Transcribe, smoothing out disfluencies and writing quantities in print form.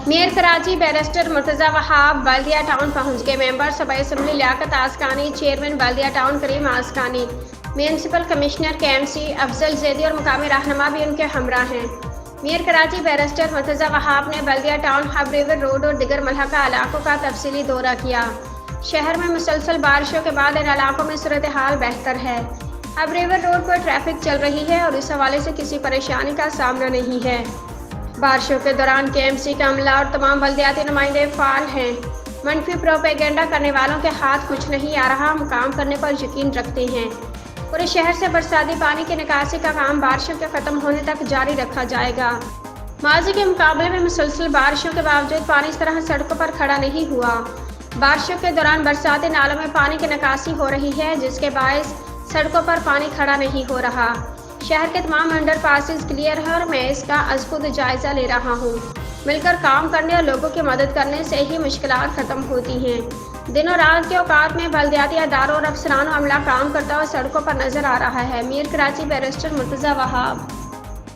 Mayor Karachi barrister Murtaza Wahab Baldia town पहुंच गए। Member सभा assembly Liaquat Askani, chairman Baldia town Karim Askani, municipal commissioner KMC Afzal Zaidi और मुकामी रहनुमा भी उनके हमरा हैं। मेयर कराची बैरिस्टर मुर्तज़ा वहाब ने Baldia town, Hub river road और दिगर मलहका इलाकों का तफसीली दौरा किया। शहर में मुसलसल बारिशों के बाद इन इलाकों में सूरत हाल बेहतर है। अब रिवर रोड पर ट्रैफिक चल रही है और इस हवाले से किसी परेशानी का सामना नहीं है। बारिशों के दौरान KMC का अमला और तमाम बल्दियाती नुमाइंदे फाल हैं। मनफी प्रोपेगेंडा करने वालों के हाथ कुछ नहीं आ रहा, हम काम करने पर यकीन रखते हैं। पूरे शहर से बरसाती पानी की निकासी का काम बारिशों के ख़त्म होने तक जारी रखा जाएगा। माजी के मुकाबले में मुसलसल बारिशों के बावजूद पानी इस तरह सड़कों पर खड़ा नहीं हुआ। बारिशों के दौरान बरसाती नालों में पानी की निकासी हो रही है, जिसके बायस सड़कों पर पानी खड़ा नहीं हो रहा। शहर के तमाम अंडर पासिस क्लियर है और मैं इसका खुद जायज़ा ले रहा हूँ। मिलकर काम करने और लोगों की मदद करने से ही मुश्किलात ख़त्म होती हैं। दिन और रात के औकात में बल्दियाती अदारों और अफसरान अमला काम करता हुआ सड़कों पर नजर आ रहा है। Mayor Karachi barrister Murtaza Wahab.